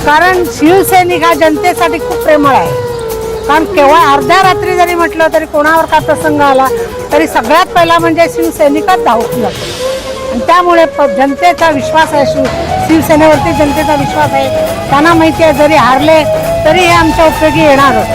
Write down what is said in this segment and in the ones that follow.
कारण शिवसैनिक हा जनतेसाठी खूप प्रेमळ आहे. कारण केवळ अर्ध्या रात्री जरी म्हटलं तरी कोणावर का प्रसंग आला तरी सगळ्यात पहिला म्हणजे शिवसैनिकच धावून जातो. आणि त्यामुळे जनतेचा विश्वास आहे, शिवसेनेवरती जनतेचा विश्वास आहे. त्यांना माहिती आहे जरी हारले तरी हे आमच्या उपयोगी येणारच.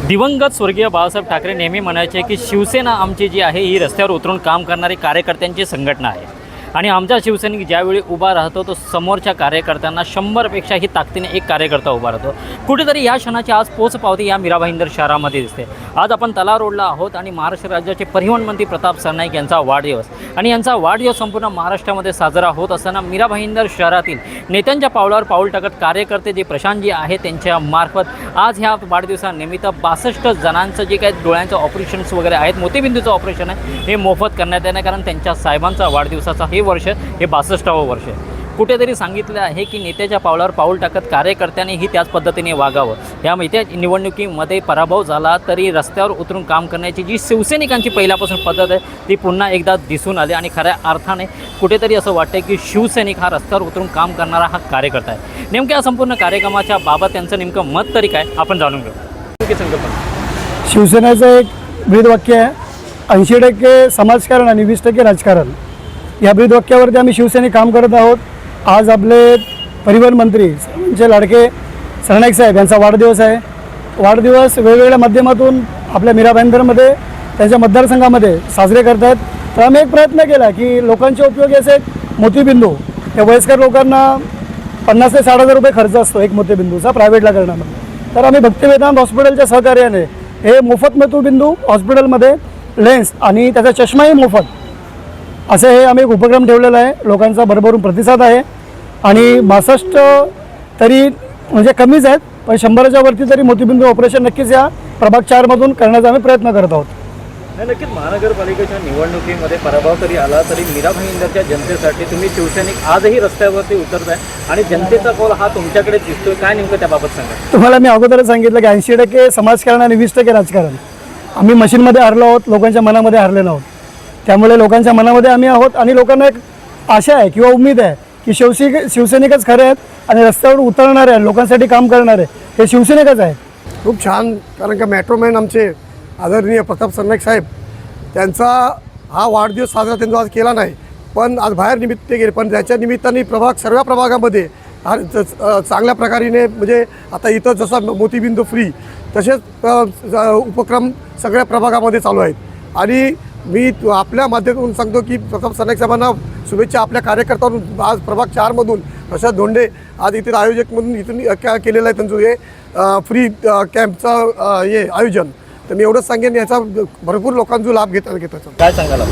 दिवंगत स्वर्गीय बाळासाहेब ठाकरे नेहमी म्हणायचे की शिवसेना आमची जी आहे ही रस्त्यावर उतरून काम करणारी कार्यकर्त्यांची संघटना आहे. आणि आमचा शिवसैनिक ज्यावेळी उभा राहतो तो समोरच्या कार्यकर्त्यांना 100पेक्षाही ताकदीने एक कार्यकर्ता उभा राहतो. कुठेतरी या क्षणाची आज पोचपावती या मीरा भाईंदर शहरामध्ये दिसते. आज आपण तलाव रोडला आहोत आणि महाराष्ट्र राज्याचे परिवहन मंत्री प्रताप सरनाईक यांचा वाढदिवस आणि यांचा वाढदिवस संपूर्ण महाराष्ट्रामध्ये साजरा होत असताना मीरा भाईंदर शहरातील नेत्यांच्या पावलावर पाऊल टाकत कार्यकर्ते जे प्रशांतजी आहे त्यांच्या मार्फत आज ह्या वाढदिवसानिमित्त 62 जणांचं जे काही डोळ्यांचं ऑपरेशन्स वगैरे आहेत, मोतीबिंदूचं ऑपरेशन आहे हे मोफत करण्यात येणार. कारण त्यांच्या साहेबांचा वाढदिवसाचा हे वर्ष हे 62वं वर्ष आहे. कुठेतरी सांगितलं आहे की नेत्याच्या पावलावर पाऊल टाकत कार्यकर्त्यांनीही त्याच पद्धतीने वागावं. या निवडणुकीमध्ये पराभव झाला तरी रस्त्यावर उतरून काम करण्याची जी शिवसैनिकांची पहिल्यापासून पद्धत आहे ती पुन्हा एकदा दिसून आली. आणि खऱ्या अर्थाने कुठेतरी असं वाटतं की शिवसैनिक हा रस्त्यावर उतरून काम करणारा हा कार्यकर्ता आहे. नेमक्या संपूर्ण कार्यक्रमाच्या बाबत त्यांचं नेमकं मत तरी काय आपण जाणून घेऊ. संकल्पना शिवसेनेचं एक ब्रीदवाक्य आहे, 80% समाजकारण आणि 20% राजकारण. या ब्रीदवाक्यावरती आम्ही शिवसैनिक काम करत आहोत. आज आपले परिवहन मंत्री जे लाडके सरनाईक साहेब यांचा वाढदिवस आहे. वाढदिवस वेगवेगळ्या माध्यमातून आपल्या मीरा भाईंदरमध्ये त्यांच्या मतदारसंघामध्ये साजरे करत आहेत. तर आम्ही एक प्रयत्न केला की लोकांच्या उपयोगी असे एक मोतीबिंदू, या वयस्कर लोकांना 50 ते 60,000 रुपये खर्च असतो एक मोतीबिंदूचा प्रायव्हेटला करण्यामध्ये. तर आम्ही भक्तिवेदांत हॉस्पिटलच्या सहकार्याने हे मोफत मोतीबिंदू हॉस्पिटलमध्ये लेन्स आणि त्याचा चष्माही मोफत असे हे आम्ही एक उपक्रम ठेवलेला आहे. लोकांचा भरभरून प्रतिसाद आहे आणि 62 तरी म्हणजे कमीच आहेत, पण 100च्या वरती तरी मोतीबिंदू ऑपरेशन नक्कीच या प्रभाग 4मधून करण्याचा आम्ही प्रयत्न करत आहोत. नक्कीच महानगरपालिकेच्या निवडणुकीमध्ये पराभव तरी आला तरी मीरा भाईंदरच्या जनतेसाठी तुम्ही शिवसैनिक आजही रस्त्यावरती उतरत आहे आणि जनतेचा कौल हा तुमच्याकडे दिसतोय. काय नेमकं त्याबाबत सांगा. तुम्हाला मी अगोदरच सांगितलं की 80% समाजकारण आणि 20% राजकारण. आम्ही मशीनमध्ये हरलो आहोत, लोकांच्या मनामध्ये हरले आहोत. त्यामुळे लोकांच्या मनामध्ये आम्ही आहोत आणि लोकांना एक आशा आहे किंवा उमेद आहे की शिवसैनिकच खरे आहेत आणि रस्त्यावर उतरणारे आहेत, लोकांसाठी काम करणारे हे शिवसैनिकच आहेत. खूप छान. कारण का मेट्रोमॅन आमचे आदरणीय प्रताप सरनाईक साहेब त्यांचा हा वाढदिवस साजरा त्यांचा आज केला नाही, पण आज बाहेर निमित्त गेले, पण त्याच्या निमित्ताने सर्व प्रभागामध्ये चांगल्या प्रकारेने म्हणजे आता इथं जसा मोतीबिंदू फ्री तसेच उपक्रम सगळ्या प्रभागामध्ये चालू आहेत. आणि मी आपल्या माध्यमातून सांगतो की प्रताप सरनाईक साहेबांना शुभेच्छा. आपल्या कार्यकर्त्यांकडून आज प्रभाग 4मधून प्रशांत धोंडे आज इथे आयोजक म्हणून इथून केलेलं आहे त्यांचं हे फ्री कॅम्पचं हे आयोजन. तर मी एवढंच सांगेन याचा भरपूर लोकांचा लाभ घेतात. काय सांगाल?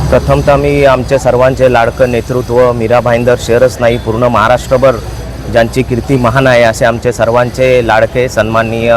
प्रथमतः मी आमच्या सर्वांचे लाडकं नेतृत्व मीरा भाईंदर शहरच नाही पूर्ण महाराष्ट्रभर ज्यांची कीर्ती महान आहे असे आमचे सर्वांचे लाडके सन्माननीय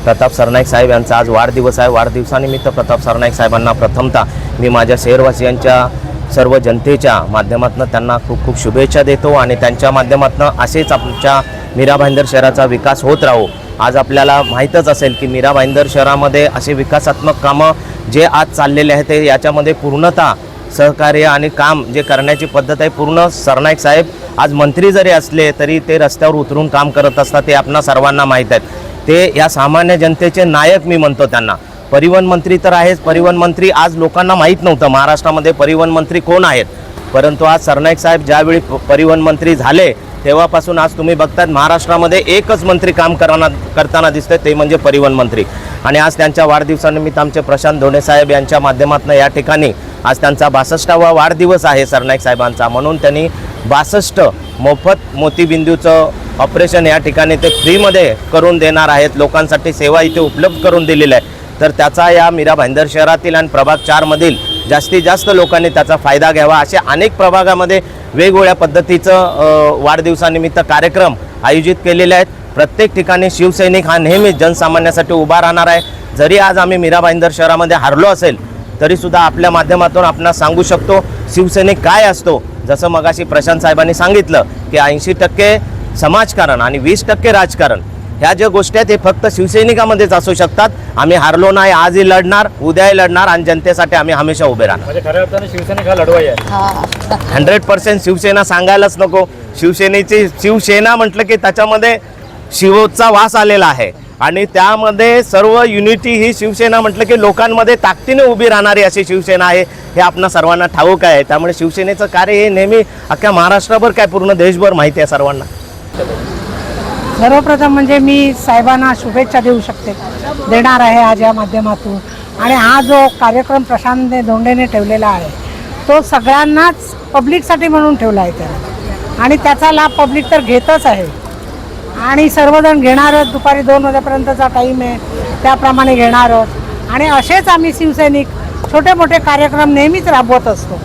प्रताप सरनाईक साहेब यांचा आज वाढदिवस आहे. वाढदिवसानिमित्त प्रताप सरनाईक साहेबांना प्रथमतः मी माझ्या शहरवासियांच्या सर्व जनतेच्या माध्यमातून त्यांना खूप खूप शुभेच्छा देतो आणि त्यांच्या माध्यमातून असेच आमच्या मीरा भाईंदर शहराचा विकास होत राहो. आज आपल्याला माहीतच असेल की मीरा भाईंदर शहरामध्ये असे विकासात्मक कामं जे आज चाललेले आहेत ते याच्यामध्ये पूर्णतः सहकार्य आणि काम जे करण्याची पद्धत आहे पूर्ण सरनाईक साहेब आज मंत्री जरी असले तरी ते रस्त्यावर उतरून काम करत असतात. ते आपणा सर्वांना माहीत आहेत. ते या सामान्य जनतेचे नायक मी म्हणतो त्यांना. परिवहन मंत्री तर आहेच. परिवहन मंत्री आज लोकांना माहीत नव्हतं महाराष्ट्रामध्ये परिवहन मंत्री कोण आहेत, परंतु आज सरनाईक साहेब ज्यावेळी परिवहन मंत्री झाले तेव्हापासून आज तुम्ही बघतात महाराष्ट्रामध्ये एकच मंत्री काम करताना दिसते ते म्हणजे परिवहन मंत्री. आणि आज त्यांच्या वाढदिवसानिमित्त आमचे प्रशांत धोंडे साहेब यांच्या माध्यमातून या ठिकाणी आज त्यांचा 62वा वाढदिवस आहे सरनाईक साहेबांचा, म्हणून त्यांनी 62 मोफत मोतीबिंदूचं ऑपरेशन या ठिकाणी ते फ्रीमध्ये करून देणार आहेत. लोकांसाठी सेवा इथे उपलब्ध करून दिलेली आहे. तर त्याचा या मीरा भाईंदर शहरातील आणि प्रभाग 4मधील जास्तीत जास्त लोकांनी त्याचा फायदा घ्यावा, असे अनेक प्रभागामध्ये वेगवेगळ्या पद्धतीचं वाढदिवसानिमित्त कार्यक्रम आयोजित केलेले आहेत. प्रत्येक ठिकाणी शिवसैनिक हा नेहमीच जनसामान्यासाठी उभा राहणार आहे. जरी आज आम्ही मीरा भाईंदर शहरामध्ये हारलो असेल तरीसुद्धा आपल्या माध्यमातून आपण सांगू शकतो शिवसैनिक काय असतो. जसं मगाशी प्रशांत साहेबांनी सांगितलं की 80% समाजकारण आणि 20% राजकारण, ह्या ज्या गोष्टी आहेत हे फक्त शिवसैनिकामध्येच असू शकतात. आम्ही हारलो नाही, आजही लढणार, उद्याही लढणार आणि जनतेसाठी आम्ही हमेशा उभे राहणार. म्हणजे खऱ्या अर्थाने शिवसैनिक हा लढवाई आहे. 100% शिवसेना सांगायलाच नको. शिवसेना म्हटलं की त्याच्यामध्ये शिवचा वास आलेला आहे आणि त्यामध्ये सर्व युनिटी ही शिवसेना म्हटलं की लोकांमध्ये ताकदीने उभी राहणारी अशी शिवसेना आहे हे आपणा सर्वांना ठाऊक आहे. त्यामुळे शिवसेनेचं कार्य हे नेहमी अख्ख्या महाराष्ट्रभर काय पूर्ण देशभर माहिती आहे सर्वांना. सर्वप्रथम म्हणजे मी साहेबांना शुभेच्छा देणार आहे आज या माध्यमातून. आणि हा जो कार्यक्रम प्रशांत धोंडेने ठेवलेला आहे तो सगळ्यांनाच पब्लिकसाठी म्हणून ठेवला आहे त्याला, आणि त्याचा लाभ पब्लिक तर घेतच आहे आणि सर्वजण घेणारच. दुपारी 2 वाजेपर्यंतचा टाईम आहे, त्याप्रमाणे घेणारच. आणि असेच आम्ही शिवसैनिक छोटे मोठे कार्यक्रम नेहमीच राबवत असतो,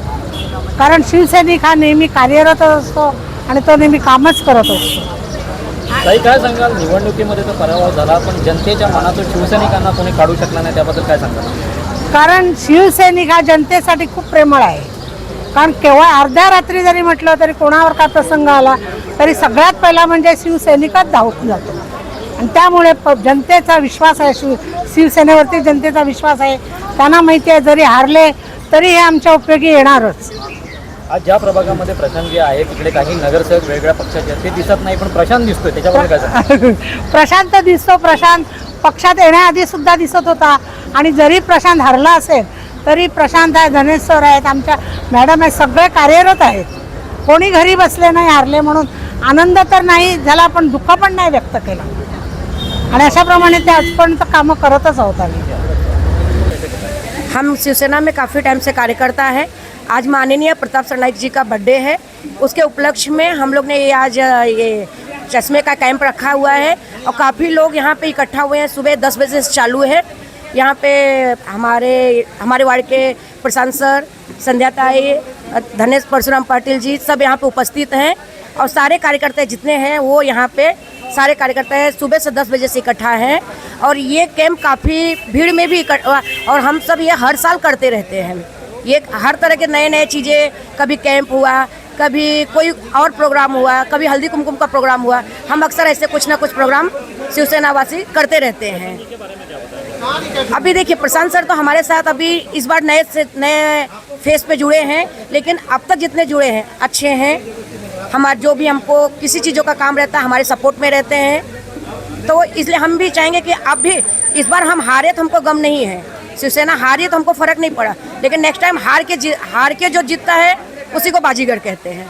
कारण शिवसैनिक हा नेहमी कार्यरत असतो आणि तो नेहमी कामच करत असतो. ताई काय सांगाल, निवडणुकीमध्ये तर पराभव झाला पण जनतेच्या मनातून शिवसैनिकांना कोणी काढू शकला नाही, त्याबद्दल काय सांगाल? कारण शिवसैनिक हा जनतेसाठी खूप प्रेमळ आहे. कारण केव्हा अर्ध्या रात्री जरी म्हटलं तरी कोणावर काय प्रसंग आला तरी सगळ्यात पहिला म्हणजे शिवसैनिकच धावून जातो. आणि त्यामुळे जनतेचा विश्वास आहे, शिवसेनेवरती जनतेचा विश्वास आहे. त्यांना माहिती आहे जरी हारले तरी हे आमच्या उपयोगी येणारच. आज ज्या प्रभागामध्ये प्रशांत जे आहे तिकडे काही नगरसेवक वेगळ्या पक्षाचे आहेत, ते दिसत नाही पण प्रशांत दिसतोय, त्याच्याबद्दल काय सांगाल? प्रशांत दिसतो. प्रशांत पक्षात येण्याआधी सुद्धा दिसत होता आणि जरी प्रशांत हरला असेल तरी प्रशांत आहे, धनेश सर आहेत, आमच्या मॅडम आहेत, सगळे कार्यरत आहेत. कोणी घरी बसले नाही हारले म्हणून. आनंद तर नाही झाला पण दुःख पण नाही व्यक्त केलं आणि अशाप्रमाणे ते आजपर्यंत कामं करतच आहोत आम्ही. हम शिवसेना में काफ़ी टाइम से कार्यकर्ता है. आज माननीय प्रताप सरनाईक जी का बर्थडे है, उसके उपलक्ष्य में हम लोग ने आज ये चश्मे का कैंप रखा हुआ है और काफ़ी लोग यहाँ पे इकट्ठा हुए हैं. सुबह 10 बजे से चालू है. यहाँ पे हमारे वार्ड के प्रशांत सर, संध्या ताई, धनेश परशुराम पाटिल जी सब यहाँ पे उपस्थित हैं और सारे कार्यकर्ता जितने हैं वो यहाँ पे सारे कार्यकर्ता हैं सुबह से 10 बजे से इकट्ठा हैं. और ये कैंप काफ़ी भीड़ में भी और हम सब ये हर साल करते रहते हैं. ये हर तरह के नए नए चीज़ें, कभी कैंप हुआ, कभी कोई और प्रोग्राम हुआ, कभी हल्दी कुमकुम का प्रोग्राम हुआ, हम अक्सर ऐसे कुछ ना कुछ प्रोग्राम शिवसेनावासी करते रहते हैं. अभी देखिए प्रशांत सर तो हमारे साथ अभी इस बार नए फेस पे जुड़े हैं, लेकिन अब तक जितने जुड़े हैं अच्छे हैं. हमारे जो भी हमको किसी चीज़ों का काम रहता है हमारे सपोर्ट में रहते हैं. तो इसलिए हम भी चाहेंगे कि अब भी इस बार हम हारे तो हमको गम नहीं है. शिवसेना हारी तो हमको फ़र्क नहीं पड़ा, लेकिन नेक्स्ट टाइम हार के जो जीतता है उसी को बाजीगर कहते हैं.